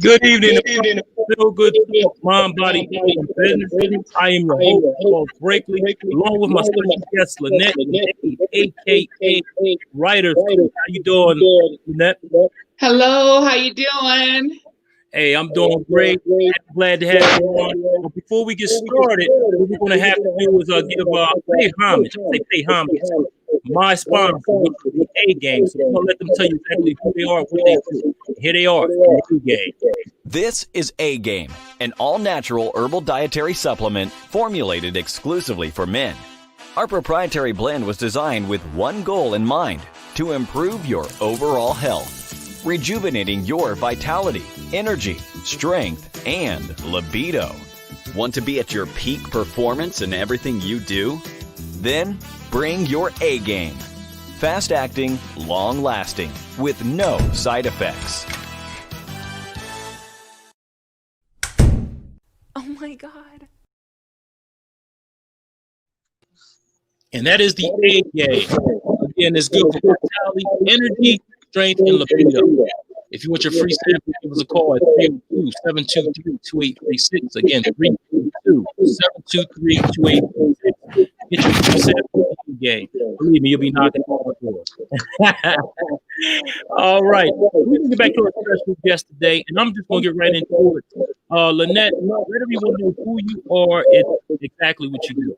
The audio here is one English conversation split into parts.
Good evening. Feel good mind, body, and business. I am your host, Paul Brakely, along with my special guest, Lanette Kincaid, aka writer. How you doing, Lanette? Hello, how you doing? Hey, I'm doing great. I'm glad to have you on. But before we get started, what we're going to have to do is give pay homage. Pay homage. My sponsor, which is the Agame. So I'm going to let them tell you exactly who they are, what they do. Here they are, Agame. This is Agame, an all-natural herbal dietary supplement formulated exclusively for men. Our proprietary blend was designed with one goal in mind: to improve your overall health, rejuvenating your vitality, energy, strength, and libido. Want to be at your peak performance in everything you do? Then bring your A-game. Fast-acting, long-lasting, with no side effects. Oh my God. And that is the Agame. Again, it's good for vitality, energy, strength, and libido. If you want your free sample, give us a call at 302-723-2836. Again, 302-723-2836. Get your free sample Agame. Believe me, you'll be knocking on the door. All right. We're going to get back to our special guest today, and I'm just going to get right into it. Lanette, let everyone know who you are and exactly what you do.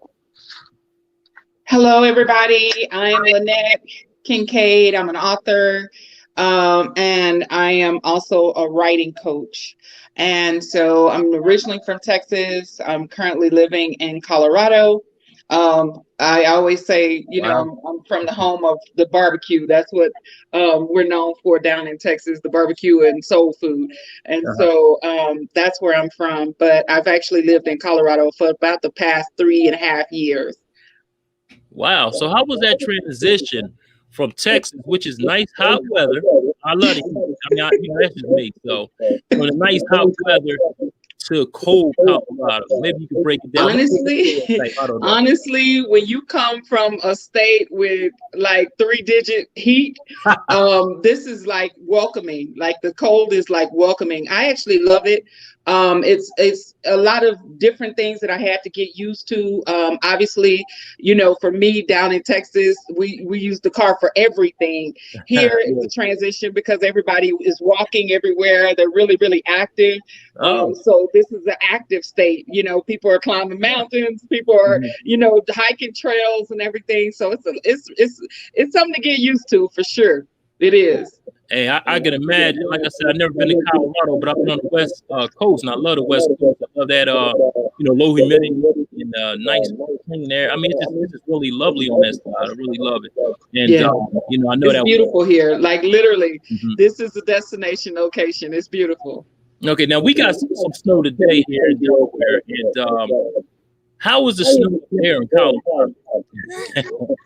Hello, everybody. I'm Lanette Kincaid. I'm an author, and I am also a writing coach. And so I'm originally from Texas. I'm currently living in Colorado. I always say, Wow. I'm from the home of the barbecue. That's what we're known for down in Texas, the barbecue and soul food. And so that's where I'm from. But I've actually lived in Colorado for about the past 3.5 years. Wow. So how was that transition from Texas, which is nice hot weather? I love it. I mean, that's just me. So from the nice hot weather to cold Colorado. Maybe you can break it down. Honestly, when you come from a state with like 3-digit heat, this is like welcoming. Like the cold is like welcoming. I actually love it. It's a lot of different things that I had to get used to. Obviously, for me down in Texas, we use the car for everything. Here it's a transition because everybody is walking everywhere. They're really, really active. So this is an active state. People are climbing mountains. People are, hiking trails and everything. So it's something to get used to for sure. It is. Hey, I can imagine. Like I said, I've never been to Colorado, but I've been on the West Coast, and I love the West Coast. I love that, low humidity and nice clean air. I mean, it's just really lovely on that side. I really love it. And I know it's beautiful here. Like literally, this is a destination location. It's beautiful. Okay, now we got some snow today here in Delaware, and how was the snow there in Colorado?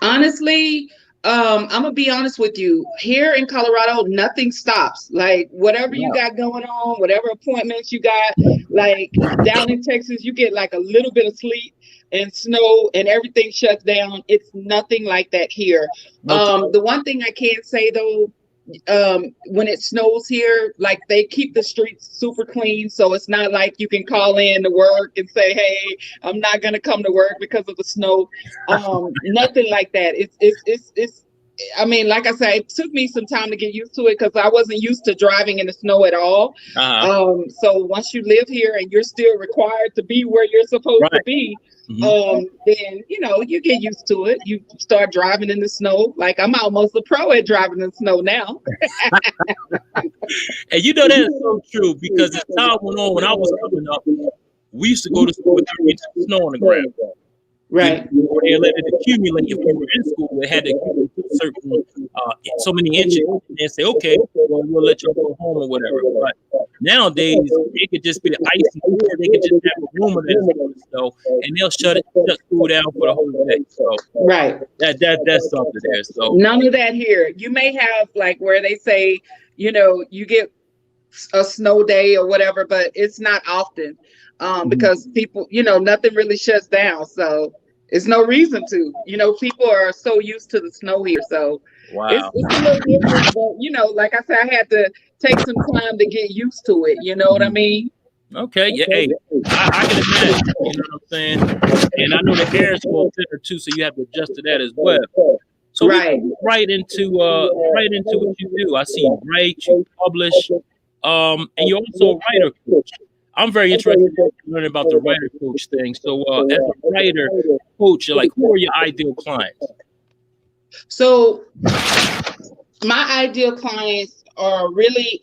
Honestly, I'm gonna be honest with you. Here in Colorado, nothing stops. Like whatever you got going on, whatever appointments you got, like down in Texas, you get like a little bit of sleep and snow and everything shuts down. It's nothing like that here. The one thing I can say though, when it snows here, like they keep the streets super clean, so it's not like you can call in to work and say, hey, I'm not gonna come to work because of the snow. Nothing like that. It's I mean, like I said, it took me some time to get used to it because I wasn't used to driving in the snow at all. So once you live here and you're still required to be where you're supposed to be, then you know, you get used to it. You start driving in the snow. Like I'm almost a pro at driving in the snow now. And you know that is so true, because as time went on, when I was coming up, we used to go to school with 30 inches of snow on the ground. Right. They let it accumulate. If you were in school, they had to accumulate certain so many inches, and say, okay, well, we'll let you go home or whatever. But nowadays, it could just be the ice, or they could just have a rumor that snow, and they'll shut school down for the whole day. So right, that's something there. So none of that here. You may have like where they say, you know, you get a snow day or whatever, but it's not often. Because people, you know, nothing really shuts down. So it's no reason to, you know, people are so used to the snow here. So it's a little different, but you know, like I said, I had to take some time to get used to it. You know what I mean? Okay, yeah, hey, I can imagine, you know what I'm saying? And I know the hair is a little thinner too, so you have to adjust to that as well. So right into what you do. I see you write, you publish, and you're also a writer coach. I'm very interested in learning about the writer coach thing. So as a writer coach, like, who are your ideal clients? So my ideal clients are really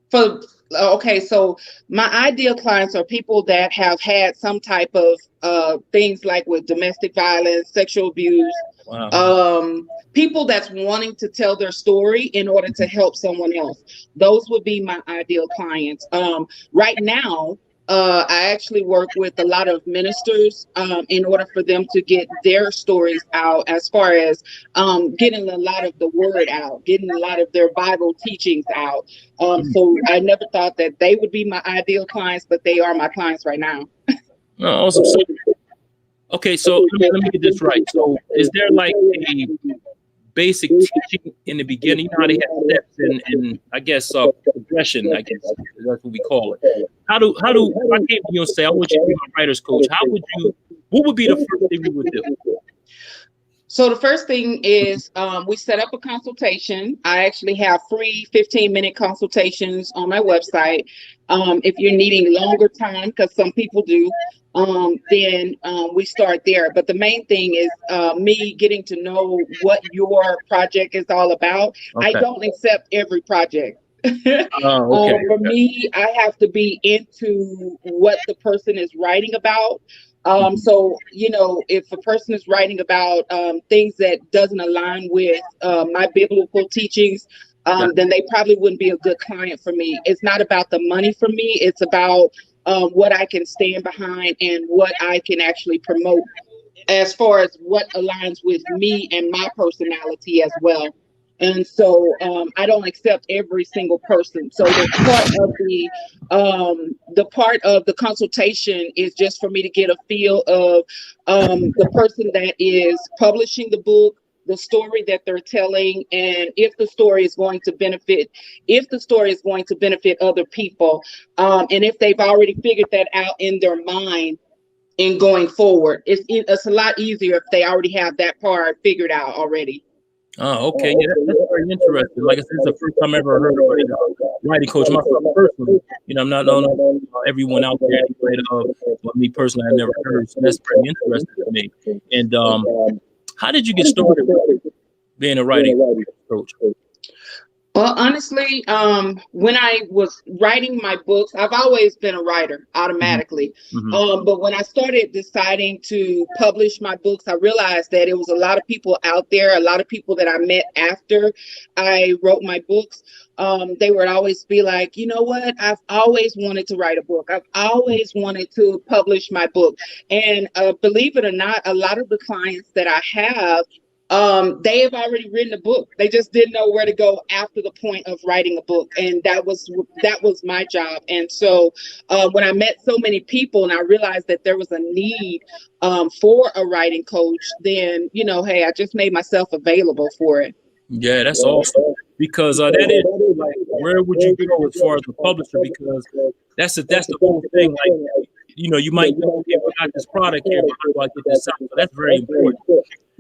so my ideal clients are people that have had some type of things like with domestic violence, sexual abuse, people that's wanting to tell their story in order to help someone else. Those would be my ideal clients. Right now, I actually work with a lot of ministers in order for them to get their stories out, as far as getting a lot of the word out, getting a lot of their Bible teachings out. So I never thought that they would be my ideal clients, but they are my clients right now. Oh, awesome. So, okay, so let me get this right. So is there like a basic teaching in the beginning? You know how they have steps and I guess progression, I guess that's what we call it. How do I came to you and say, I want you to be my writer's coach, what would be the first thing you would do? So the first thing is we set up a consultation. I actually have free 15-minute consultations on my website. If you're needing longer time, because some people do, then we start there. But the main thing is me getting to know what your project is all about. I don't accept every project. For me, I have to be into what the person is writing about. So, you know, if a person is writing about things that doesn't align with my biblical teachings, then they probably wouldn't be a good client for me. It's not about the money for me. It's about what I can stand behind and what I can actually promote as far as what aligns with me and my personality as well. And so I don't accept every single person. So the part of the consultation is just for me to get a feel of the person that is publishing the book, the story that they're telling, and if the story is going to benefit other people, and if they've already figured that out in their mind in going forward. It's a lot easier if they already have that part figured out already. Oh, okay. Yeah, that's very interesting. Like I said, it's the first time I ever heard of a writing coach myself personally. You know, I'm not knowing everyone out there, but me personally, I never heard. So that's pretty interesting to me. And how did you get started with being a writing coach? Well, honestly, when I was writing my books, I've always been a writer automatically. But when I started deciding to publish my books, I realized that it was a lot of people out there, a lot of people that I met after I wrote my books. They would always be like, you know what? I've always wanted to write a book. I've always wanted to publish my book. And believe it or not, a lot of the clients that I have they have already written a book. They just didn't know where to go after the point of writing a book. And that was my job. And so when I met so many people and I realized that there was a need for a writing coach, then, you know, hey, I just made myself available for it. Yeah, that's awesome. Because that is like, where would you go as far as the publisher? Because that's the whole thing. Like, you know, you might know, okay, we got this product here, but how do I get this out? So that's very important.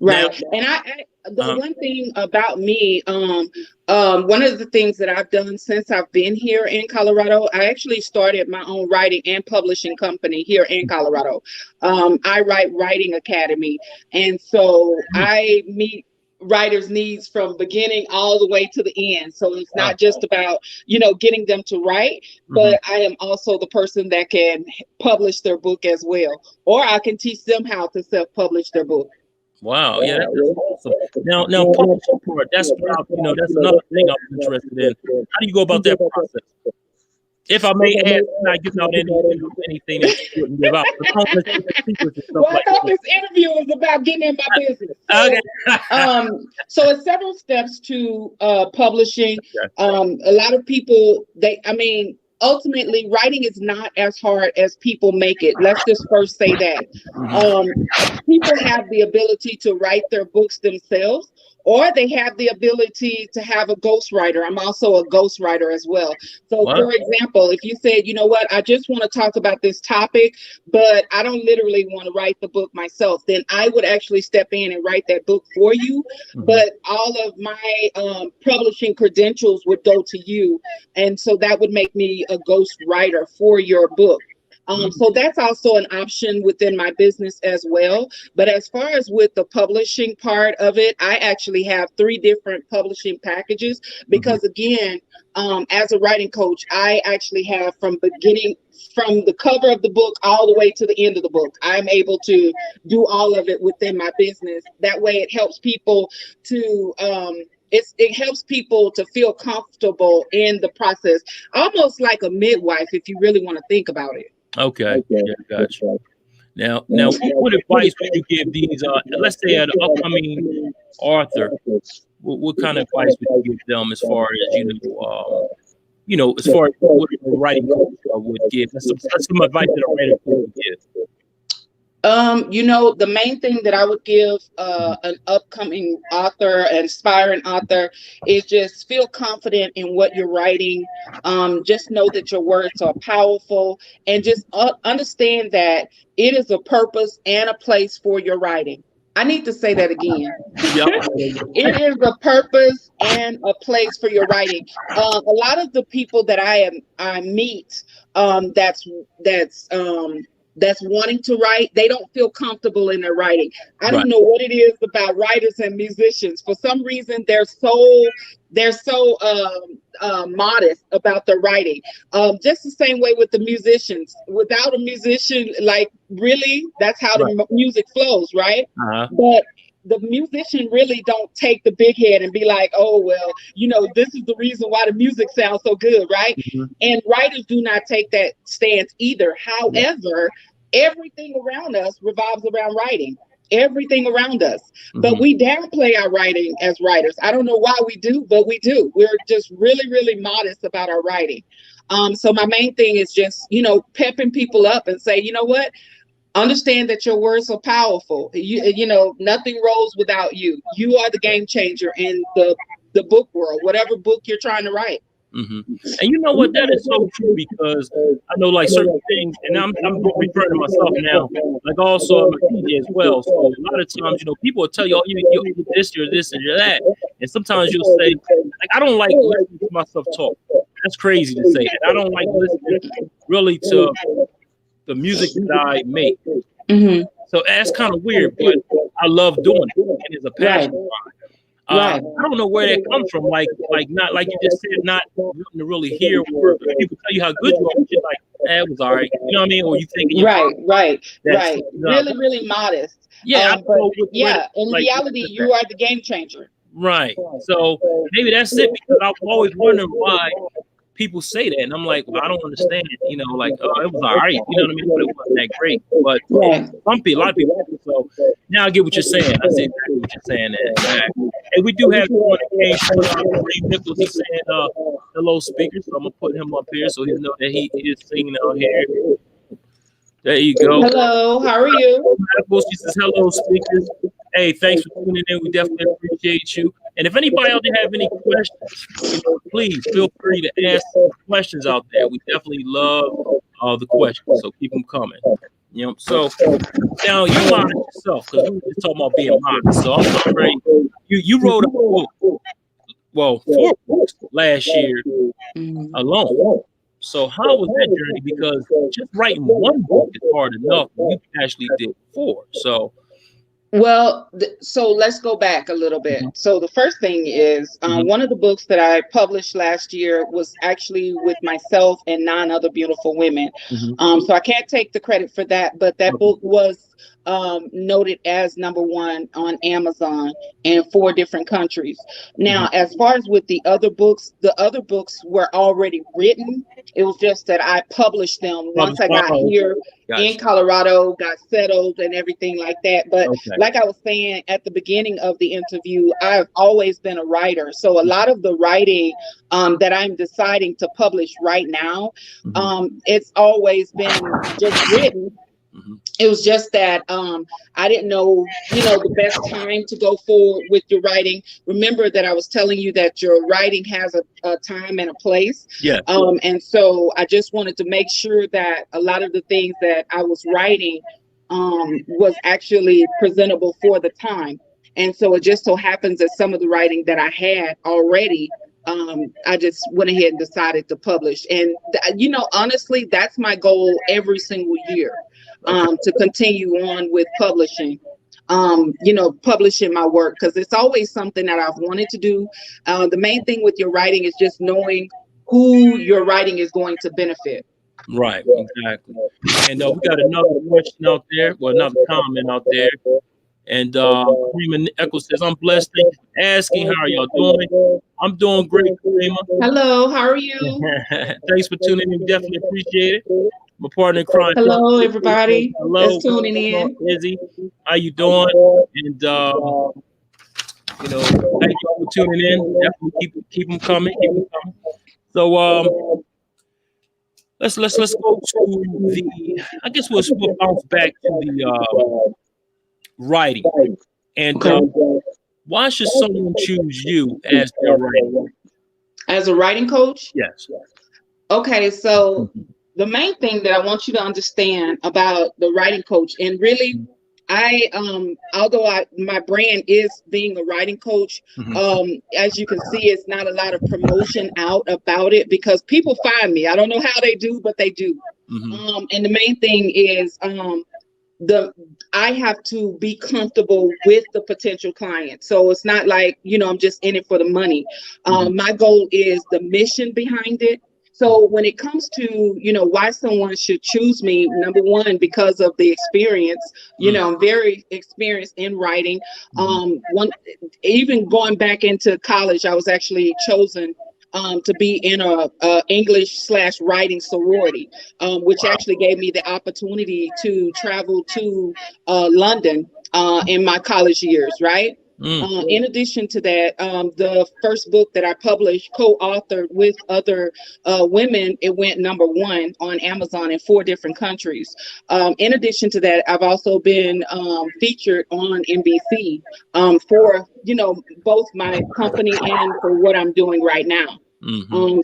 Right. Now, and the one thing about me, one of the things that I've done since I've been here in Colorado, I actually started my own writing and publishing company here in Colorado. I write Writing Academy. And so I meet writers' needs from beginning all the way to the end. So it's not just about, you know, getting them to write, but I am also the person that can publish their book as well. Or I can teach them how to self-publish their book. Wow, yeah, that's awesome. Now, publishing part, that's about, you know, that's another thing I'm interested in. How do you go about that process? If I may add, not giving out anything that you wouldn't give out. Well, I thought this interview was about getting in my business. So, so it's several steps to publishing. A lot of people, ultimately, writing is not as hard as people make it. Let's just first say that. People have the ability to write their books themselves, or they have the ability to have a ghostwriter. I'm also a ghostwriter as well. So, for example, if you said, you know what, I just want to talk about this topic, but I don't literally want to write the book myself, then I would actually step in and write that book for you. But all of my publishing credentials would go to you. And so that would make me a ghostwriter for your book. So that's also an option within my business as well. But as far as with the publishing part of it, I actually have 3 different publishing packages because again, as a writing coach, I actually have from the cover of the book all the way to the end of the book. I'm able to do all of it within my business. That way it helps people to it helps people to feel comfortable in the process, almost like a midwife, if you really want to think about it. Okay, yeah, gotcha. Now, what advice would you give these? Let's say an upcoming author. What kind of advice would you give them as far as as far as what a writing coach would give? Some advice that a writing coach would give. The main thing that I would give an upcoming author, an aspiring author, is just feel confident in what you're writing. Just know that your words are powerful, and just understand that it is a purpose and a place for your writing. I need to say that again. It is a purpose and a place for your writing. A lot of the people that I meet, that's wanting to write, they don't feel comfortable in their writing. I don't know what it is about writers and musicians. For some reason, they're so modest about their writing. Just the same way with the musicians. Without a musician, like really, that's how the music flows, right? But the musician really don't take the big head and be like, oh, well, this is the reason why the music sounds so good, right? And writers do not take that stance either. However, everything around us revolves around writing. Everything around us. But we downplay our writing as writers. I don't know why we do, but we do. We're just really, really modest about our writing. So my main thing is just, pepping people up and say, you know what? Understand that your words are powerful. Nothing rolls without you. You are the game changer in the book world, whatever book you're trying to write. And you know what? That is so true, because I know like certain things, and I'm referring to myself now, like also I'm a DJ as well. So a lot of times, people will tell you, oh, you're this, you're this, and you're that. And sometimes you'll say, like, I don't like listening to myself talk. That's crazy to say. And I don't like listening really to the music that I make. So that's kind of weird, but I love doing it. And it's a passion of mine. I don't know where that comes from. Like not like you just said, not wanting to really hear, or people tell you how good you are, but you're like, it was all right. You know what I mean? Or you think right. Really, really modest. Yeah, in reality, you are the game changer. Right. So maybe that's it, because I've always wondered why people say that, and I'm like, well, I don't understand. You know, like, oh, it was all right. You know what I mean? But it wasn't that great. But some people, a lot of people. So now I get what you're saying. I see exactly what you're saying. And we do have one that came from Ray Nichols. He's saying, hello, speakers. So I'm gonna put him up here so he know that he is singing out here. There you go. Hello, how are you? She says, hello, speakers. Hey, thanks for tuning in. We definitely appreciate you. And if anybody out there have any questions, please feel free to ask questions out there. We definitely love the questions, so keep them coming. So now you modest yourself, because we were just talking about being modest. So I'm ready. You wrote a book, well, 4 books last year alone. So how was that journey? Because just writing one book is hard enough. You actually did 4. So. Well, so let's go back a little bit. So the first thing is one of the books that I published last year was actually with myself and 9 other beautiful women. So I can't take the credit for that, but that book was noted as #1 on Amazon in 4 different countries. Now, as far as with the other books were already written. It was just that I published them once I got here in Colorado, got settled and everything like that. But like I was saying at the beginning of the interview, I've always been a writer. So a lot of the writing that I'm deciding to publish right now, it's always been just written. It was just that I didn't know, the best time to go forward with your writing. Remember that I was telling you that your writing has a time and a place. Yeah. And so I just wanted to make sure that a lot of the things that I was writing was actually presentable for the time. And so it just so happens that some of the writing that I had already, I just went ahead and decided to publish. And, honestly, that's my goal every single year. To continue on with publishing, publishing my work, because it's always something that I've wanted to do. The main thing with your writing is just knowing who your writing is going to benefit. Right, exactly. And we got another question out there, well, another comment out there. And Karima Echo says, I'm blessed. Thank you for asking. How are y'all doing? I'm doing great, Karima. Hello, how are you? Thanks for tuning in. Definitely appreciate it. My partner in crime. Hello, everybody. Hello. That's tuning in. Izzy, how you doing? And thank you for tuning in. Definitely keep them coming. So let's go to the. I guess we'll bounce back to the writing. And why should someone choose you as their writer? As a writing coach? Yes. Okay, so the main thing that I want you to understand about the writing coach, and really, although my brand is being a writing coach, as you can see, it's not a lot of promotion out about it because people find me. I don't know how they do, but they do. And the main thing is I have to be comfortable with the potential client. So it's not like, I'm just in it for the money. My goal is the mission behind it. So when it comes to, why someone should choose me, #1, because of the experience, I'm very experienced in writing. Even going back into college, I was actually chosen to be in a English/writing sorority, which actually gave me the opportunity to travel to London in my college years, right? In addition to that, the first book that I published, co-authored with other women, it went #1 on Amazon in 4 different countries. In addition to that, I've also been featured on NBC for, both my company and for what I'm doing right now.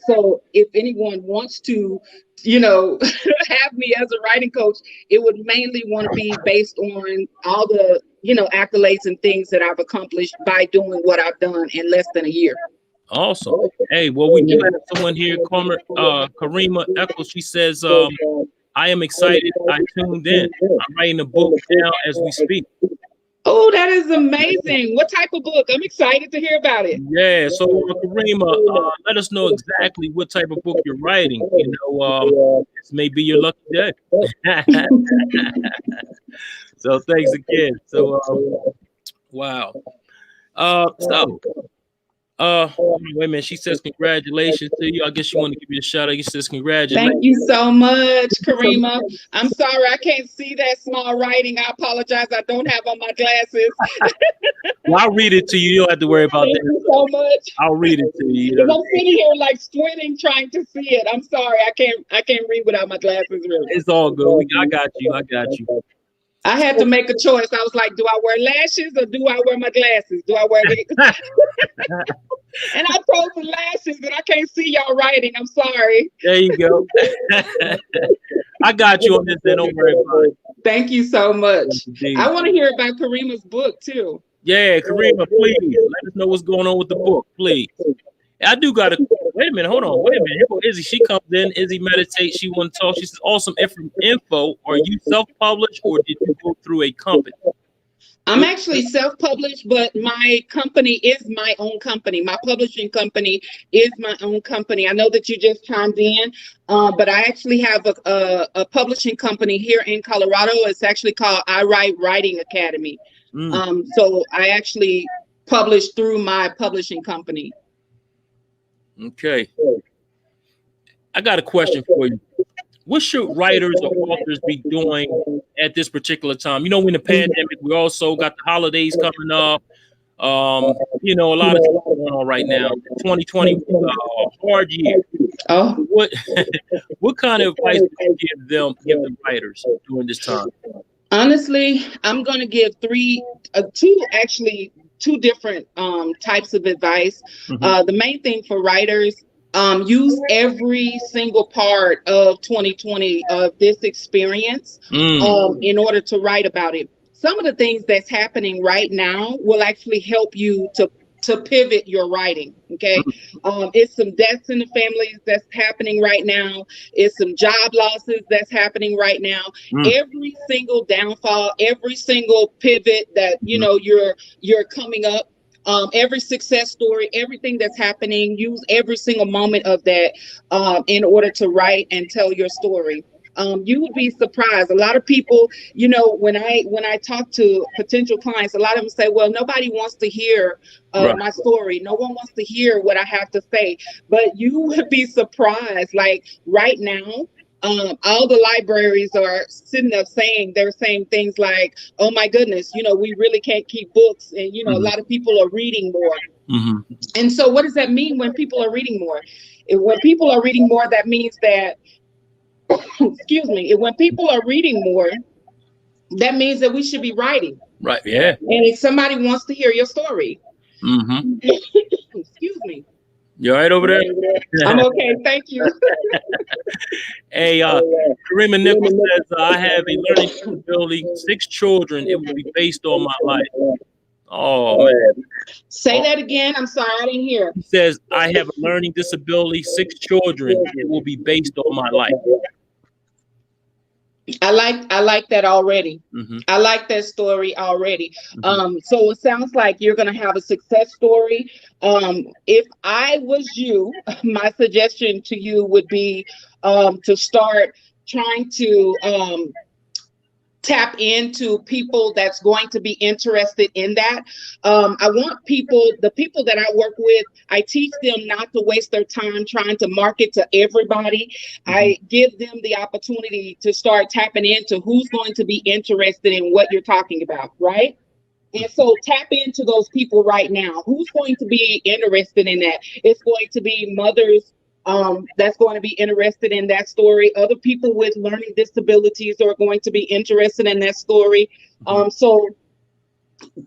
So if anyone wants to, have me as a writing coach, it would mainly want to be based on all the, accolades and things that I've accomplished by doing what I've done in less than a year. Awesome. Hey, well, we do have someone here, Karima Eccles. She says, I am excited. I tuned in. I'm writing a book now as we speak. Oh, that is amazing. What type of book? I'm excited to hear about it. Yeah, so Karima, let us know exactly what type of book you're writing. This may be your lucky day. So thanks again. So, wow. So Wait a minute. She says congratulations to you. I guess you want to give you a shout out. She says congratulations. Thank you so much, Karima. I'm sorry I can't see that small writing. I apologize. I don't have on my glasses. Well, I'll read it to you. You don't have to worry about Thank that. you so much. I'll read it to you. I'm sitting here like squinting, trying to see it. I'm sorry. I can't read without my glasses. Really. It's all good. I got you. I got you. I had to make a choice. I was like, do I wear lashes or do I wear my glasses? Do I wear the... And I chose the lashes, but I can't see y'all writing. I'm sorry. There you go. I got you on this. Then don't worry about it. Thank you so much. I want to hear about Karima's book too. Yeah, Karima, please let us know what's going on with the book, please. I do got to wait a minute. Hold on. Wait a minute. Here go Izzy. She comes in. Izzy meditates. She want to talk. She says, awesome info. Are you self-published or did you go through a company? I'm actually self-published, but my company is my own company. My publishing company is my own company. I know that you just chimed in, but I actually have a publishing company here in Colorado. It's actually called I Write Writing Academy. So I actually publish through my publishing company. Okay. I got a question for you. What should writers or authors be doing at this particular time? You know, in the pandemic, we also got the holidays coming up. You know, a lot of things going on right now. 2020 was a hard year. Oh, what kind of advice would you give the writers during this time? Honestly, I'm going to give two different types of advice. The main thing for writers, use every single part of 2020 of this experience in order to write about it. Some of the things that's happening right now will actually help you to pivot your writing. Okay. It's some deaths in the families that's happening right now. It's some job losses that's happening right now. Every single downfall, every single pivot that, you know, you're coming up, every success story, everything that's happening, use every single moment of that in order to write and tell your story. You would be surprised. A lot of people, you know, when I talk to potential clients, a lot of them say, well, nobody wants to hear my story. No one wants to hear what I have to say. But you would be surprised. Like right now, all the libraries are sitting up they're saying things like, oh my goodness, you know, we really can't keep books. And, you know, a lot of people are reading more. And so what does that mean when people are reading more? When people are reading more, that means that, excuse me, when people are reading more, that means that we should be writing. Right. Yeah. And if somebody wants to hear your story, excuse me. You all right over there? I'm okay. Thank you. Hey, Karima Nichols says, I have a learning disability, 6 children. It will be based on my life. Oh, man. Say that again. I'm sorry. I didn't hear. He says, I have a learning disability, 6 children. It will be based on my life. I like that already. I like that story already. So it sounds like you're going to have a success story. If I was you, my suggestion to you would be to start trying to tap into people that's going to be interested in that. I want the people that I work with, I teach them not to waste their time trying to market to everybody. I give them the opportunity to start tapping into who's going to be interested in what you're talking about, right? And so tap into those people right now. Who's going to be interested in that? It's going to be mothers that's going to be interested in that story. Other people with learning disabilities are going to be interested in that story. So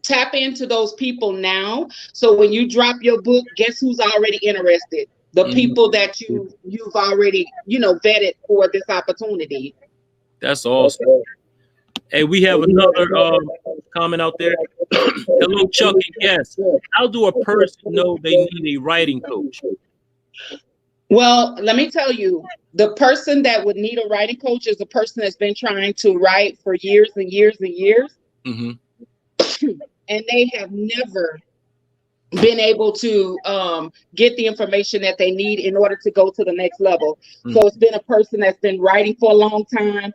tap into those people now. So when you drop your book, guess who's already interested? The people that you've already, you know, vetted for this opportunity. That's awesome. Hey, we have another comment out there. Hello, Chuck and Guest. How do a person know they need a writing coach? Well, let me tell you, the person that would need a writing coach is a person that's been trying to write for years and years and years. And they have never been able to get the information that they need in order to go to the next level. So it's been a person that's been writing for a long time.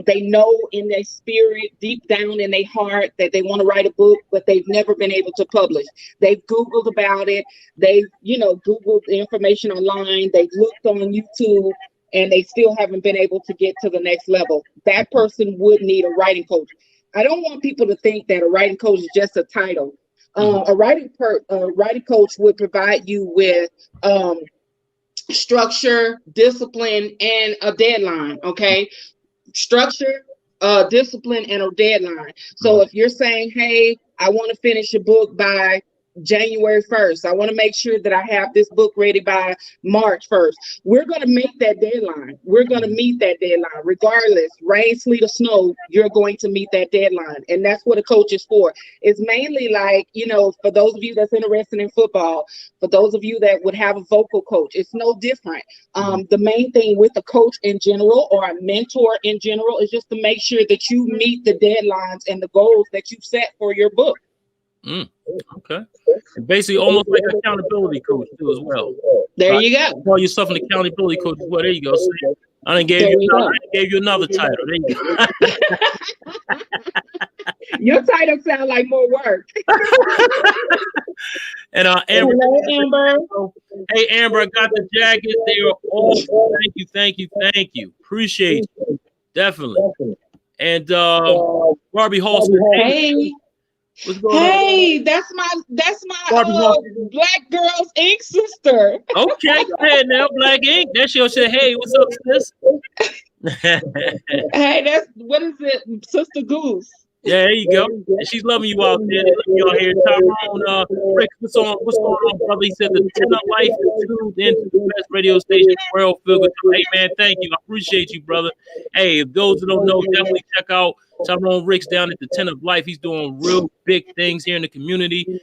They know in their spirit, deep down in their heart, that they want to write a book, but they've never been able to publish. They've Googled about it. They've, Googled the information online. They've looked on YouTube, and they still haven't been able to get to the next level. That person would need a writing coach. I don't want people to think that a writing coach is just a title. A writing coach would provide you with structure, discipline, and a deadline. Okay, structure, discipline, and a deadline. So if you're saying, hey, I want to finish a book by January 1st, I want to make sure that I have this book ready by March 1st. We're going to make that deadline. We're going to meet that deadline. Regardless, rain, sleet, or snow, you're going to meet that deadline. And that's what a coach is for. It's mainly like, for those of you that's interested in football, for those of you that would have a vocal coach, it's no different. The main thing with a coach in general, or a mentor in general, is just to make sure that you meet the deadlines and the goals that you set for your book. Okay. Basically, almost like an accountability coach too, as well. There you go. Call yourself an accountability coach as well. There you go. See, I done gave you another title. There you go. Your title sounds like more work. And Amber, hello, Amber. Hey, Amber, I got the jacket. They are awesome. Thank you. Appreciate you. Definitely. And Barbie Hall said, hey. Hey, that's my Black Girls Ink sister. Okay, go ahead now, Black Ink. That's your shit. Hey, what's up, sis? Hey, what is it, Sister Goose? Yeah, there you go. And she's loving you out there. Y'all here, Tyrone. Rick, what's going on, brother? He said the 10 Up Life is tuned into the best radio station in the world. Feel good. Hey, man, thank you. I appreciate you, brother. Hey, if those who don't know, definitely check out Tyrone Ricks down at the 10 Up Life. He's doing real big things here in the community.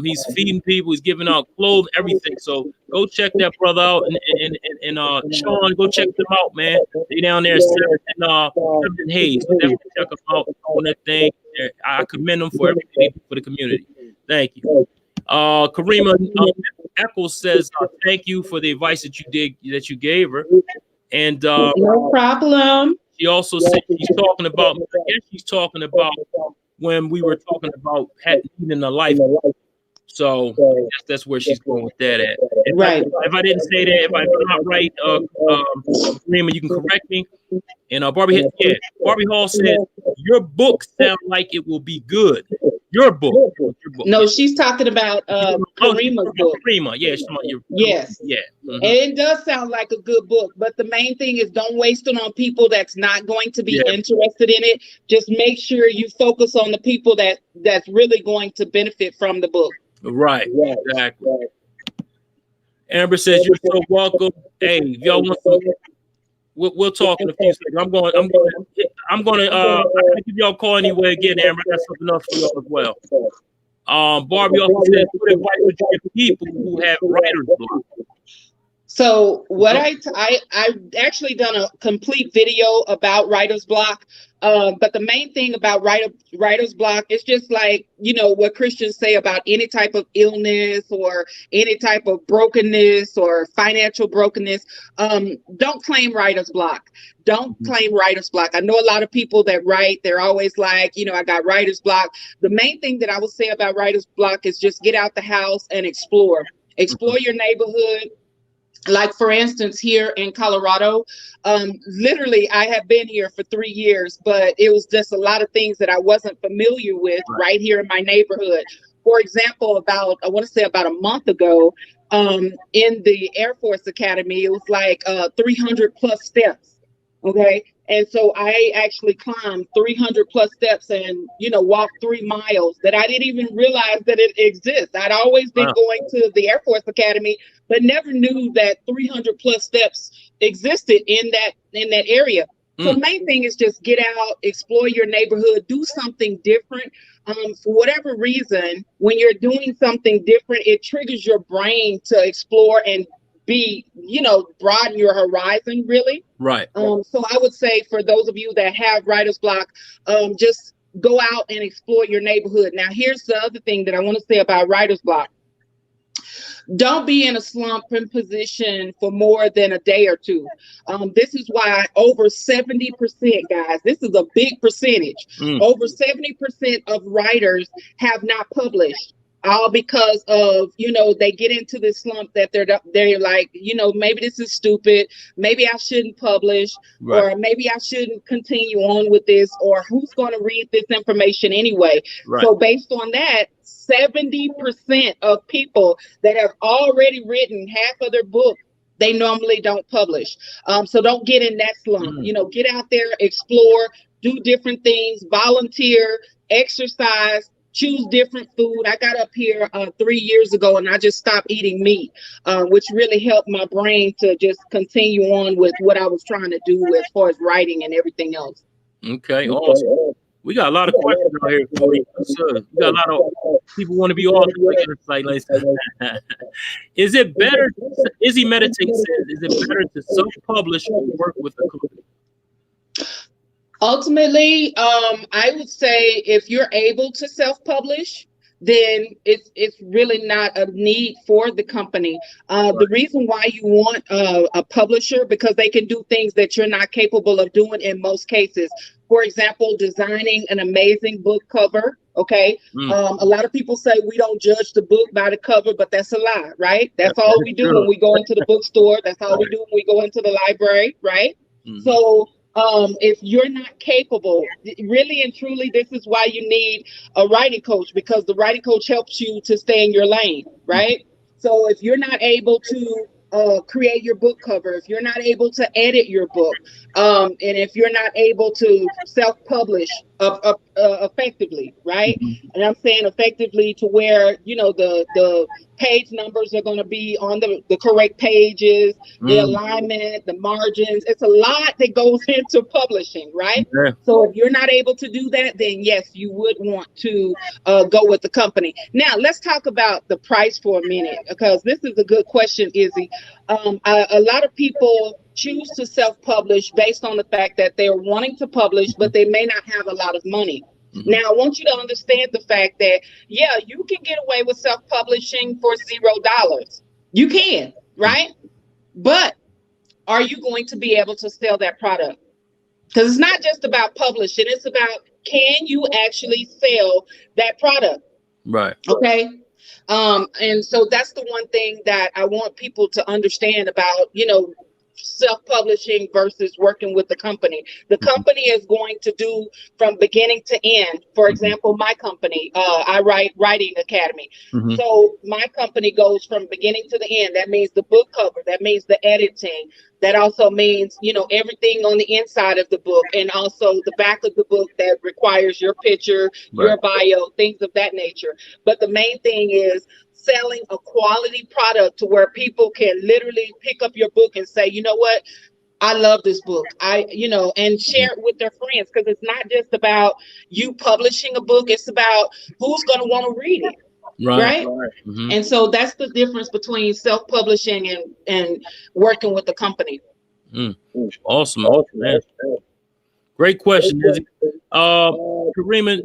He's feeding people. He's giving out clothes, everything. So go check that brother out. And Sean, go check them out, man. They down there in Hayes. So definitely check them out on that thing. I commend them for everything they do for the community. Thank you. Karima Eccles says thank you for the advice that you gave her. And no problem. She also said she's talking about when we were talking about needing a life. So that's where she's going with that at. If I didn't say that, if I'm not right, Rima, you can correct me. And Barbie Hall said, your book sounds like it will be good. Your book. No, she's talking about Karima's book. Karima, yeah, she's talking about yes. Yeah. And it does sound like a good book, but the main thing is don't waste it on people that's not going to be interested in it. Just make sure you focus on the people that's really going to benefit from the book. Right, exactly. Amber says you're so welcome. Hey, if y'all want some, we'll talk in a few seconds. I'm gonna give y'all a call anyway. Again, Amber, I got something else for y'all as well. Barbie also says, what advice would you give people who have writer's block? So what I've actually done a complete video about writer's block. But the main thing about writer's block is just like, what Christians say about any type of illness or any type of brokenness or financial brokenness. Don't claim writer's block. Don't claim writer's block. I know a lot of people that write, they're always like, I got writer's block. The main thing that I would say about writer's block is just get out the house and explore your neighborhood. Like, for instance, here in Colorado, literally, I have been here for 3 years, but it was just a lot of things that I wasn't familiar with right here in my neighborhood. For example, about a month ago, in the Air Force Academy, it was like 300 plus steps. Okay. And so I actually climbed 300 plus steps and, walked 3 miles that I didn't even realize that it exists. I'd always been going to the Air Force Academy, but never knew that 300 plus steps existed in that area. So the main thing is just get out, explore your neighborhood, do something different. For whatever reason, when you're doing something different, it triggers your brain to explore and broaden your horizon, really. Right. So I would say for those of you that have writer's block, just go out and explore your neighborhood. Now, here's the other thing that I want to say about writer's block. Don't be in a slumping position for more than a day or two. This is why over 70%, guys, this is a big percentage. Over 70% of writers have not published. All because of, they get into this slump that they're like, maybe this is stupid. Maybe I shouldn't publish, right. Or maybe I shouldn't continue on with this, or who's going to read this information anyway? Right. So based on that, 70% of people that have already written half of their book, they normally don't publish. So don't get in that slump. Get out there, explore, do different things, volunteer, exercise, choose different food. I got up here 3 years ago and I just stopped eating meat, which really helped my brain to just continue on with what I was trying to do as far as writing and everything else. Okay, awesome. We got a lot of questions out here, Cody. We got a lot of people want to be authors. Is it better? Izzy Meditate says, is it better to self-publish or work with a company? Ultimately, I would say if you're able to self-publish, then it's really not a need for the company. The reason why you want a publisher, because they can do things that you're not capable of doing in most cases. For example, designing an amazing book cover. Okay. A lot of people say we don't judge the book by the cover, but that's a lie, right? That's all we do when we go into the bookstore. That's all we do when we go into the library, right? So if you're not capable, really and truly, this is why you need a writing coach, because the writing coach helps you to stay in your lane, right? So if you're not able to create your book cover, if you're not able to edit your book, and if you're not able to self-publish effectively, right? And I'm saying effectively to where, the page numbers are going to be on the correct pages, the alignment, the margins. It's a lot that goes into publishing, right? Yeah. So if you're not able to do that, then yes, you would want to go with the company. Now, let's talk about the price for a minute, because this is a good question, Izzy. A lot of people choose to self-publish based on the fact that they're wanting to publish, but they may not have a lot of money. Now, I want you to understand the fact that, yeah, you can get away with self-publishing for $0. You can, right? But are you going to be able to sell that product? Because it's not just about publishing. It's about, can you actually sell that product? Right. Okay. And so that's the one thing that I want people to understand about, self-publishing versus working with the company. The company is going to do from beginning to end. For example, my company, I write Writing Academy. So my company goes from beginning to the end. That means the book cover. That means the editing. That also means, everything on the inside of the book, and also the back of the book that requires your picture, your bio, things of that nature. But the main thing is selling a quality product to where people can literally pick up your book and say, you know what, I love this book. And share it with their friends, because it's not just about you publishing a book. It's about who's going to want to read it. Right. And so that's the difference between self-publishing and working with the company. Awesome. Man. Great question. Karima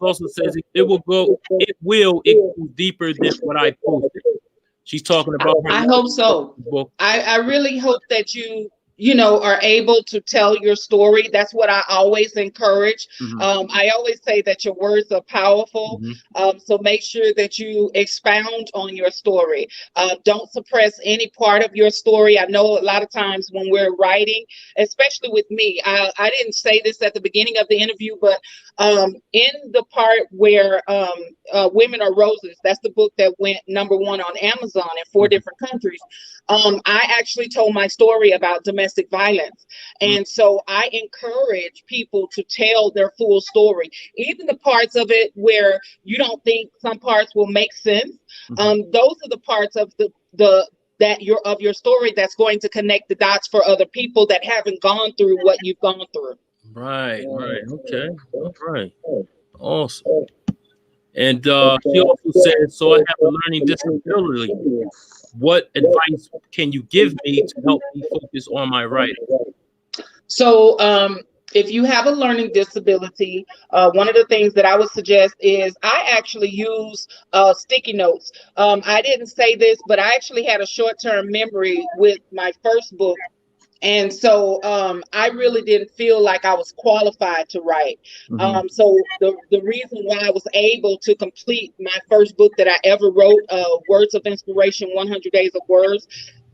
also says it will go deeper than what I posted. She's talking about her. I hope so. I really hope that you are able to tell your story. That's what I always encourage. I always say that your words are powerful. So make sure that you expound on your story. Don't suppress any part of your story. I know a lot of times when we're writing, especially with me, I didn't say this at the beginning of the interview, but in the part where Women Are Roses, that's the book that went #1 on Amazon in 4 different countries. I actually told my story about domestic violence. And so I encourage people to tell their full story, even the parts of it where you don't think some parts will make sense. Those are the parts of your story that's going to connect the dots for other people that haven't gone through what you've gone through. Right. Okay. All right. Awesome. And she also said, so I have a learning disability. What advice can you give me to help me focus on my writing? So If you have a learning disability, one of the things that I would suggest is I actually use sticky notes. I didn't say this, but I actually had a short-term memory with my first book. And so I really didn't feel like I was qualified to write. So the reason why I was able to complete my first book that I ever wrote, Words of Inspiration, 100 Days of Words,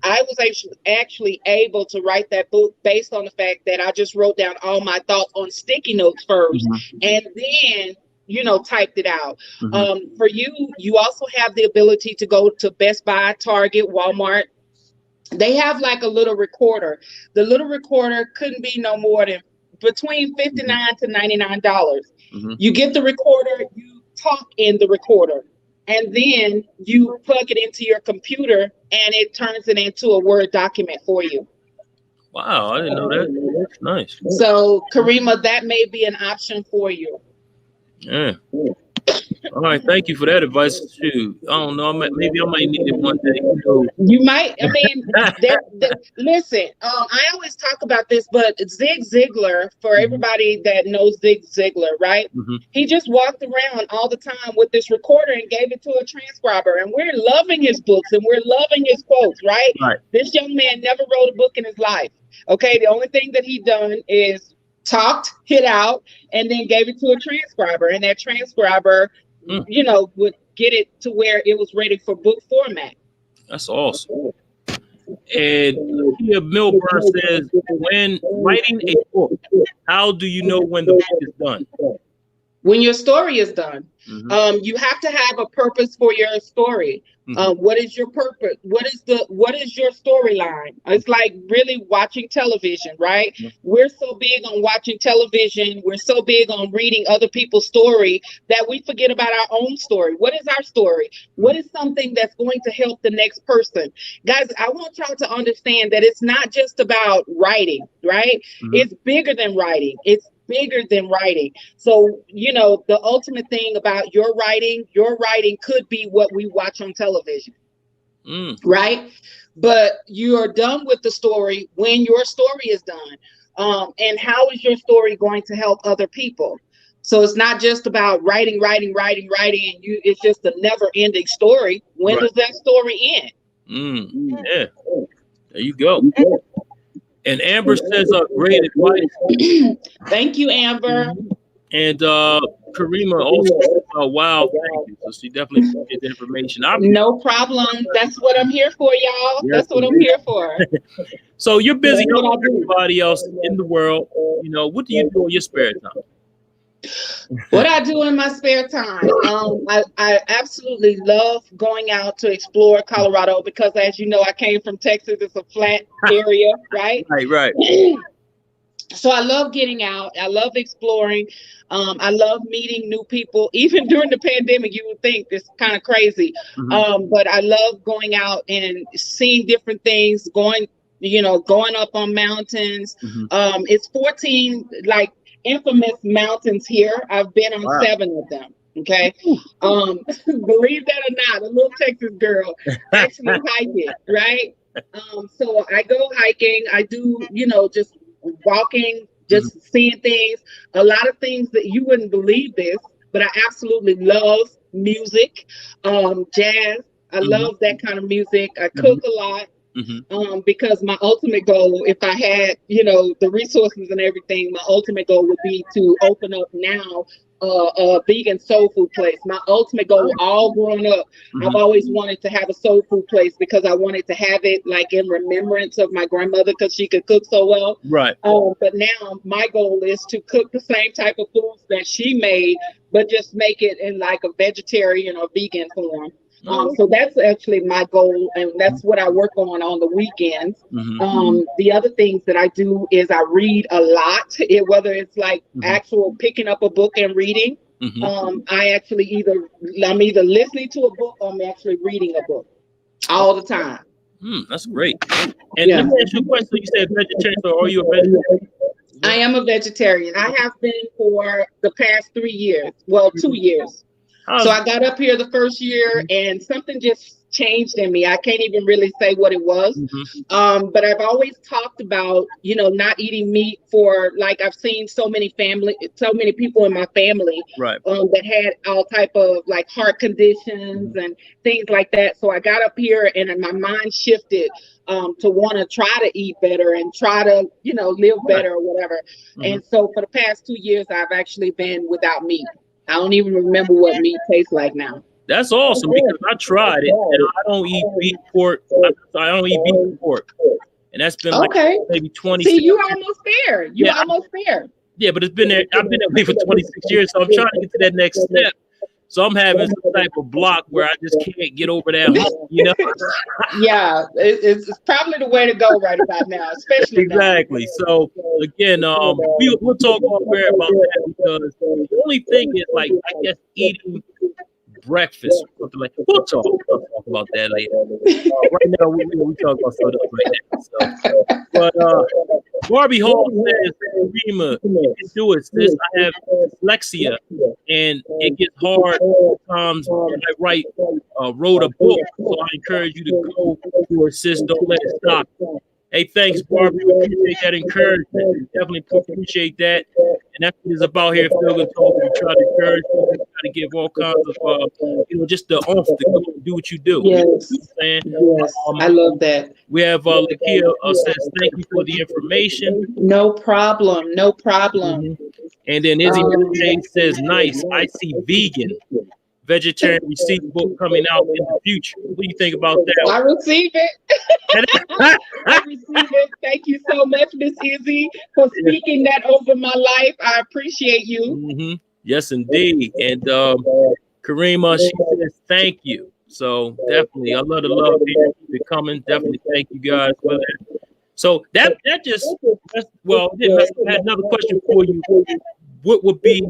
I was actually able to write that book based on the fact that I just wrote down all my thoughts on sticky notes first and then, you know, typed it out. For you, you also have the ability to go to Best Buy, Target, Walmart. They have like a little recorder. The little recorder couldn't be no more than between $59 to $99. You get the recorder, you talk in the recorder, and then you plug it into your computer and it turns it into a Word document for you. Wow, I didn't know that. That's nice. So, Karima, that may be an option for you. Yeah. All right, thank you for that advice. Shoot, I don't know. Maybe I might need it one day. You know. You might. I mean, listen. I always talk about this, but Zig Ziglar, for everybody that knows Zig Ziglar, right? He just walked around all the time with this recorder and gave it to a transcriber, and we're loving his books and we're loving his quotes, right? Right. This young man never wrote a book in his life. Okay, the only thing that he done is talked, hit out, and then gave it to a transcriber, and that transcriber, you know, would get it to where it was ready for book format. That's awesome. And here Milburn says, when writing a book, how do you know when the book is done? When your story is done, you have to have a purpose for your story. What is your purpose? What is your storyline? It's like really watching television, right? We're so big on watching television. We're so big on reading other people's story that we forget about our own story. What is our story? What is something that's going to help the next person? Guys, I want y'all to understand that it's not just about writing, right? It's bigger than writing. It's bigger than writing. So, you know, the ultimate thing about your writing could be what we watch on television, right? But you are done with the story when your story is done. And how is your story going to help other people? So it's not just about writing, and it's just a never ending story. When does that story end? Yeah, there you go. And Amber says, great advice. Thank you, Amber. And Karima also says, wow, thank you. So she definitely get the information. No problem. That's what I'm here for, y'all. That's what I'm here for. So you're busy helping everybody else in the world. You know, what do you do in your spare time? What I do in my spare time, I absolutely love going out to explore Colorado because, as you know, I came from Texas. It's a flat area, right? Right. So I love getting out. I love exploring. I love meeting new people. Even during the pandemic, you would think it's kind of crazy. But I love going out and seeing different things, going up on mountains. It's 14, like, infamous mountains here. I've been on 7 of them. Okay. Believe that or not, a little Texas girl actually hike it, right? So I go hiking. I do, just walking, just seeing things, a lot of things that you wouldn't believe this, but I absolutely love music, jazz. I love that kind of music. I cook a lot. Because my ultimate goal, if I had, the resources and everything, my ultimate goal would be to open up now a vegan soul food place. My ultimate goal, all growing up, I've always wanted to have a soul food place because I wanted to have it like in remembrance of my grandmother because she could cook so well. Right. But now my goal is to cook the same type of foods that she made, but just make it in like a vegetarian or vegan form. So that's actually my goal, and that's what I work on the weekends. The other things that I do is I read a lot, whether it's like actual picking up a book and reading. I'm either listening to a book or I'm actually reading a book all the time. That's great. And let me ask you a question. You said vegetarian, so are you a vegetarian? I am a vegetarian. I have been for the past 3 years. Well, 2 years. So I got up here the first year and something just changed in me. I can't even really say what it was. But I've always talked about, you know, not eating meat for, like, I've seen so many people in my family that had all type of like heart conditions and things like that. So I got up here and my mind shifted to want to try to eat better and try to, you know, live better or whatever. And so for the past 2 years, I've actually been without meat. I don't even remember what meat tastes like now. That's awesome, because I tried it and I don't eat beef pork. I don't eat beef and pork. And that's been like maybe 20. See, you're almost there. You're almost there. Yeah, but it's been there. I've been that way for 26 years. So I'm trying to get to that next step. So I'm having some type of block where I just can't get over that hump, you know? Yeah, it's probably the way to go right about now, especially exactly. Now. So again, we'll talk more about that, because the only thing is, like, I guess eating breakfast or something like that. We'll talk about that later. Right now, we talk about something like that. So, but Barbie Hall says, Rima, you can do it, sis. I have dyslexia, and it gets hard sometimes when I wrote a book. So I encourage you to go for it, sis. Don't let it stop. Hey, thanks, Barbie. We appreciate that encouragement. We definitely appreciate that. And that's what it's about here at Feel Good Talk. We try to encourage you. We try to give all kinds of, you know, just the oomph to go and do what you do. Yes. You know yes. I love that. We have Lakia says, thank you for the information. No problem. No problem. And then Izzy J says, nice. I see vegetarian receipt book coming out in the future. What do you think about that? I receive it. I receive it. Thank you so much, Miss Izzy, for speaking that over my life. I appreciate you. Yes, indeed. And Karima, she says thank you. So definitely, I love the love here. Keep it coming. Definitely thank you guys for that. So that just, well, I had another question for you. What would be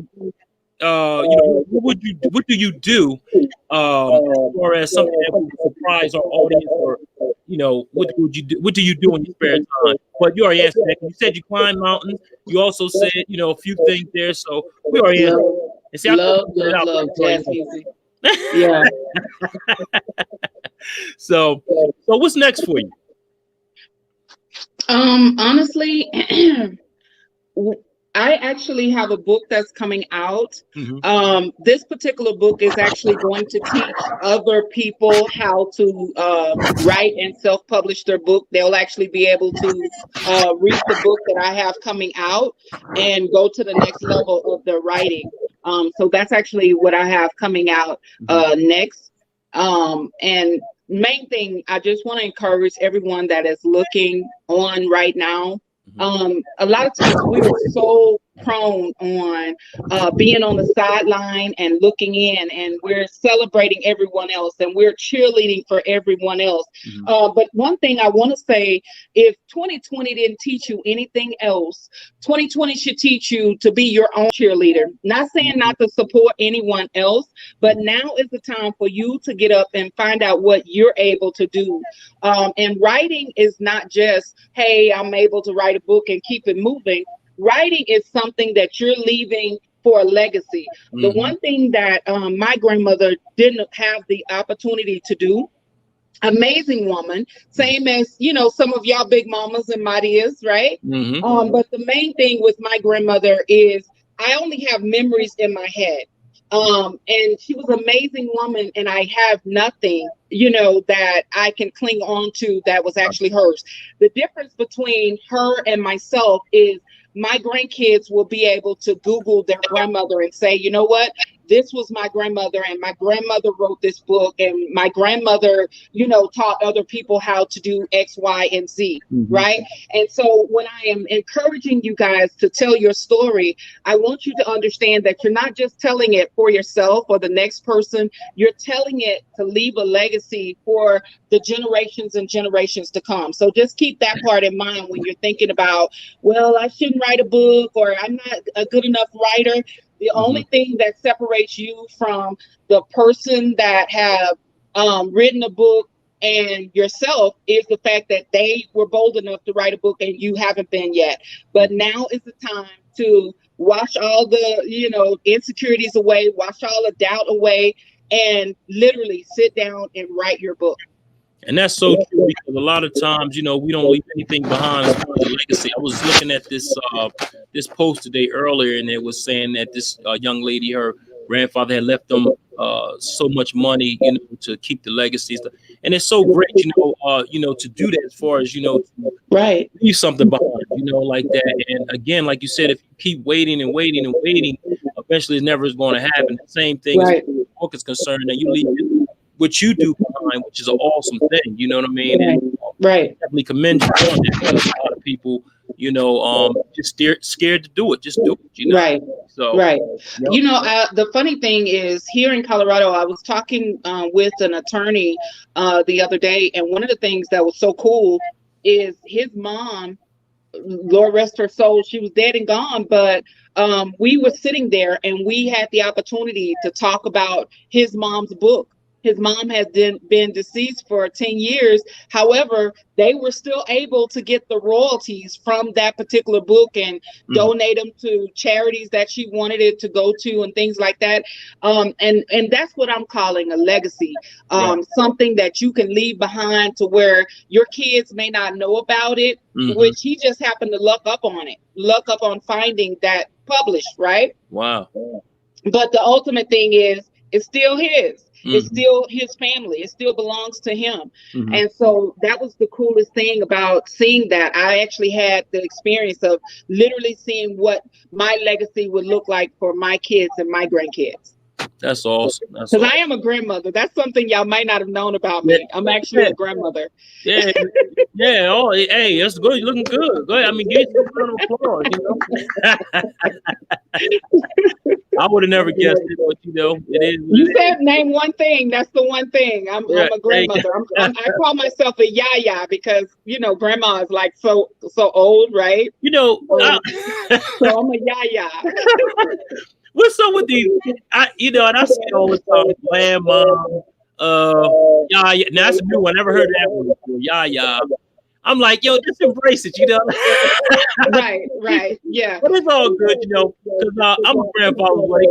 you know, what do you do as far as something that would surprise our audience, or you know, what do you do in your spare time? But you already answered that. You said you climb mountains. You also said, you know, a few things there. So we already answered. And see, love jazz music. Yeah. So what's next for you? Honestly, I actually have a book that's coming out. This particular book is actually going to teach other people how to write and self-publish their book. They'll actually be able to read the book that I have coming out and go to the next level of their writing. So that's actually what I have coming out next. And main thing, I just want to encourage everyone that is looking on right now. A lot of times we are so prone on being on the sideline and looking in, and we're celebrating everyone else and we're cheerleading for everyone else. But one thing I want to say, if 2020 didn't teach you anything else, 2020 should teach you to be your own cheerleader. Not saying not to support anyone else, but now is the time for you to get up and find out what you're able to do. And writing is not just, hey, I'm able to write a book and keep it moving. Writing is something that you're leaving for a legacy. The one thing that my grandmother didn't have the opportunity to do, amazing woman, same as, you know, some of y'all big mamas and Marias, right? But the main thing with my grandmother is I only have memories in my head. And she was an amazing woman, and I have nothing, you know, that I can cling on to that was actually hers. The difference between her and myself is my grandkids will be able to Google their grandmother and say, you know what, this was my grandmother, and my grandmother wrote this book, and my grandmother, you know, taught other people how to do X, Y, and Z, right? And so when I am encouraging you guys to tell your story, I want you to understand that you're not just telling it for yourself or the next person, you're telling it to leave a legacy for the generations and generations to come. So just keep that part in mind when you're thinking about, well, I shouldn't write a book, or I'm not a good enough writer. The only thing that separates you from the person that have written a book and yourself is the fact that they were bold enough to write a book and you haven't been yet. But now is the time to wash all the, you know, insecurities away, wash all the doubt away, and literally sit down and write your book. And that's so true, because a lot of times, you know, we don't leave anything behind as far as a legacy. I was looking at this post today earlier, and it was saying that this young lady, her grandfather had left them so much money, you know, to keep the legacies. And it's so great, you know, to do that, as far as, you know, to leave something behind, you know, like that. And again, like you said, if you keep waiting and waiting and waiting, eventually it never is going to happen. The same thing as the book is concerned, and you leave what you do behind, which is an awesome thing, you know what I mean? And, definitely commend you on that. A lot of people, you know, just scared to do it. Just do it, you know? So, you know, the funny thing is, here in Colorado, I was talking with an attorney the other day, and one of the things that was so cool is his mom, Lord rest her soul, she was dead and gone, but we were sitting there and we had the opportunity to talk about his mom's book. His mom has been deceased for 10 years. However, they were still able to get the royalties from that particular book and donate them to charities that she wanted it to go to and things like that. And that's what I'm calling a legacy, something that you can leave behind to where your kids may not know about it, which he just happened to luck up on finding that published, right? Wow. But the ultimate thing is, it's still his. It's still his family. It still belongs to him. And so that was the coolest thing about seeing that. I actually had the experience of literally seeing what my legacy would look like for my kids and my grandkids. That's awesome. Because I am a grandmother. That's something y'all might not have known about me. I'm actually a grandmother. Yeah. Oh, hey, that's good. You're looking good. Go ahead. I mean, give you some round of applause, you know? I would have never guessed it, but you know, it is. You said name one thing. That's the one thing. I'm a grandmother. I call myself a yaya because, you know, grandma is like so old, right? You know, so I'm a yaya. What's up with these? You know, and I see it all the time. Grandma, yaya. Now that's a new one. I never heard that one before. Yaya. I'm like, yo, just embrace it, you know. Right, yeah. But it's all good, you know, because I'm a grandfather, like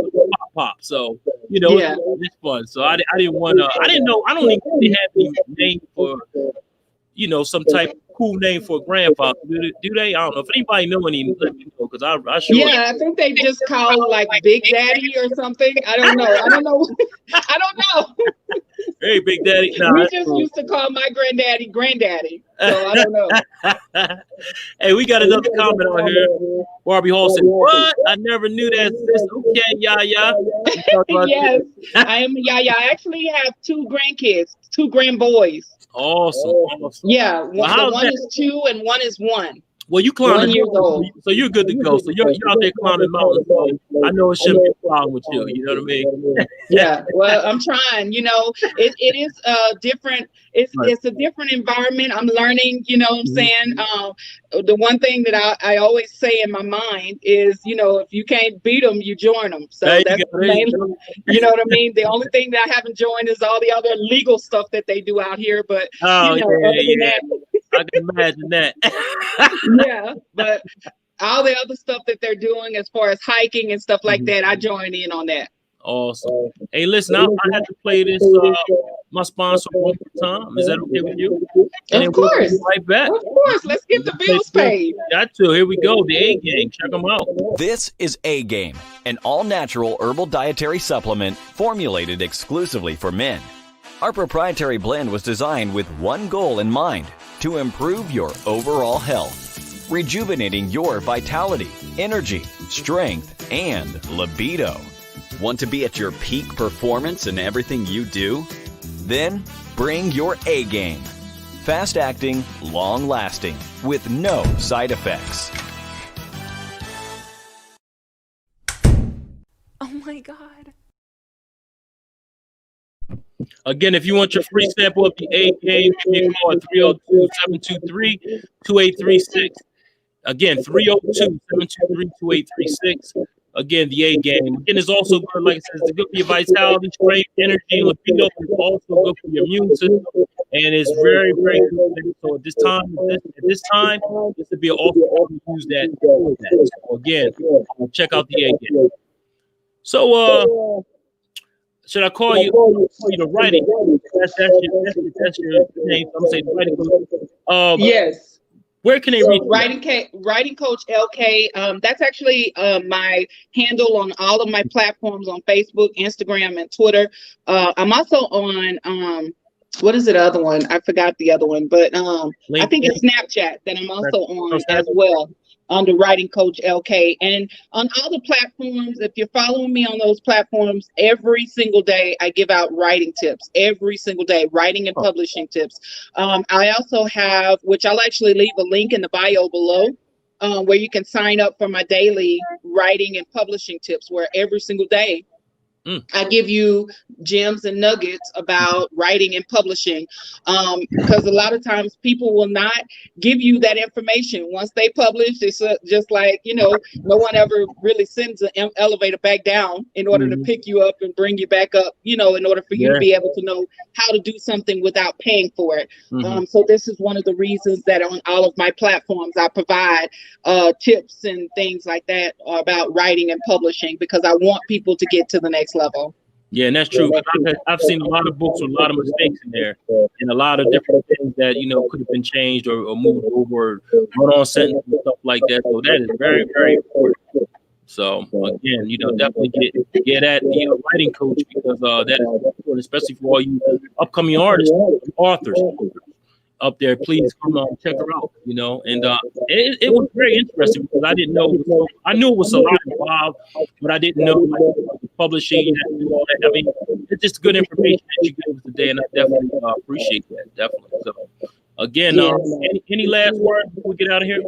pop. So, you know, it's fun. So I didn't want to. I didn't know. I don't even really have any name for, you know, some type of cool name for a grandfather. Do they? I don't know. If anybody know any, let me know, because I sure. Yeah, I think they just call like Big Daddy or something. I don't know. I don't know. Hey, Big Daddy. Nah, we just used to call my granddaddy. So I don't know. Hey, we got another comment on here. Barbie Hall said, "What? I never knew that." Okay, yaya. Yes, I am yaya. I actually have 2 grandkids, 2 grandboys. Awesome. Yeah, one is 2 and one is 1. Well, you climbing, 1 year old. So you're good to go. So you're out there climbing mountains. So I know it shouldn't be a problem with you. You know what I mean? Yeah. Well, I'm trying. You know, it is different. It's a different environment. I'm learning. You know what I'm saying? The one thing that I always say in my mind is, you know, if you can't beat them, you join them. So that's mainly, you know what I mean? The only thing that I haven't joined is all the other legal stuff that they do out here. But you know, other than that, I can imagine that. Yeah, but all the other stuff that they're doing as far as hiking and stuff like that, I join in on that. Awesome. Hey, listen, I have to play this my sponsor one more time. Is that okay with you? And of course. We'll right back. Of course. Let's get the bills paid. Got to. Here we go. The Agame. Check them out. This is Agame, an all-natural herbal dietary supplement formulated exclusively for men. Our proprietary blend was designed with one goal in mind: to improve your overall health, rejuvenating your vitality, energy, strength, and libido. Want to be at your peak performance in everything you do? Then bring your A-game. Fast-acting, long-lasting, with no side effects. Oh my God. Again, if you want your free sample of the Agame, give me a call at 302-723-2836. Again, 302-723-2836. Again, the Agame. Again, it's also good, like I said, it's good for your vitality, strength, energy, and libido. It's also good for your immune system, and it's very, very good. So at this time, this would be an awesome to use that. So again, check out the Agame. So Should I call you the writing? That's your name. I'm saying the writing coach. Yes. Where can they So reach writing coach LK. That's actually my handle on all of my platforms on Facebook, Instagram, and Twitter. I'm also on what is the other one? I forgot the other one, but I think it's Snapchat that I'm also on as well, under Writing Coach LK. And on all the platforms, if you're following me on those platforms, every single day I give out writing tips. Every single day, writing and publishing tips. I also have, which I'll actually leave a link in the bio below, where you can sign up for my daily writing and publishing tips, where every single day I give you gems and nuggets about writing and publishing, because a lot of times people will not give you that information. Once they publish, it's just like, no one ever really sends an elevator back down in order to pick you up and bring you back up, in order for you to be able to know how to do something without paying for it. So this is one of the reasons that on all of my platforms I provide tips and things like that about writing and publishing, because I want people to get to the next level. Yeah, and that's true. I've seen a lot of books with a lot of mistakes in there, and a lot of different things that could have been changed or moved over, run on sentences and stuff like that. So that is very, very important. So again, definitely get at writing coach, because that is important, especially for all you upcoming artists, authors up there. Please come on, check her out. And it was very interesting, because I didn't know. I knew it was a lot involved, but I didn't know publishing and all that. I mean, it's just good information that you gave us today, and I definitely appreciate that. Definitely. So again, any last words before we get out of here?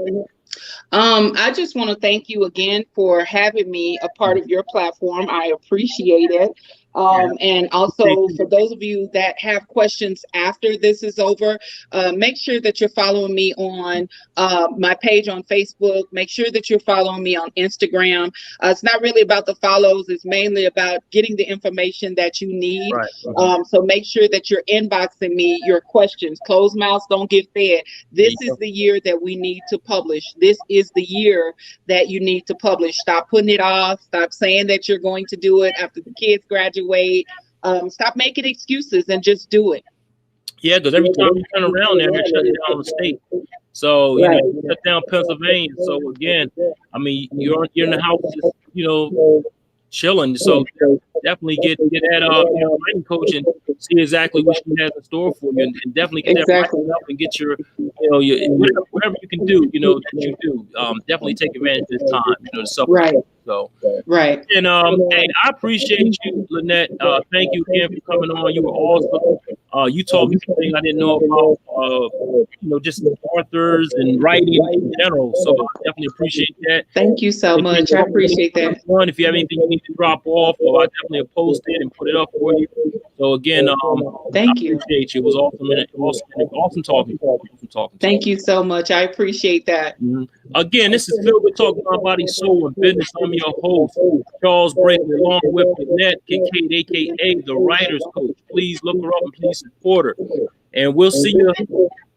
I just want to thank you again for having me a part of your platform. I appreciate it. And also, for those of you that have questions after this is over, make sure that you're following me on my page on Facebook. Make sure that you're following me on Instagram. It's not really about the follows. It's mainly about getting the information that you need. Right. So make sure that you're inboxing me your questions. Closed mouths don't get fed. This is the year that we need to publish. This is the year that you need to publish. Stop putting it off. Stop saying that you're going to do it after the kids graduate. Stop making excuses and just do it. Yeah, because every time you turn around there, they're shutting down the state. So you shut down Pennsylvania. So again, I mean, you're in the house, just, chilling. So definitely get that writing coach and see exactly what she has in store for you, and definitely get that writing up and get your whatever you can do, that you do. Definitely take advantage of this time, to supplement. Right. So and hey, I appreciate you, Lanette. Thank you again for coming on. You were awesome. You taught me something I didn't know about, just authors and writing in general. So I definitely appreciate that. Thank you so much. I appreciate that. If you have anything you need to drop off, I definitely post it and put it up for you. So again, thank you. I appreciate you. It was awesome talking. Thank you so much. I appreciate that. Again, this is Phil. We're talking about body, soul, and business. I'm your host, Charles Brakely, along with Lanette Kincaid, aka the Writers Coach. Please look her up and please support her. And we'll see you,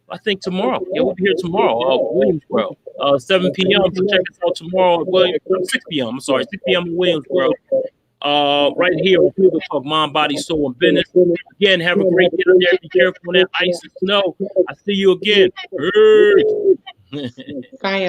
I think, tomorrow. Yeah, we'll be here tomorrow, Williamsboro, 7 p.m. So check us out tomorrow at 6 p.m. I'm sorry, 6 p.m. in Williamsboro. Right here on Field Talk, Mind, Body, Soul, and Business. Again, have a great day out there. Be careful on that ice and snow. I see you again. Bye, y'all.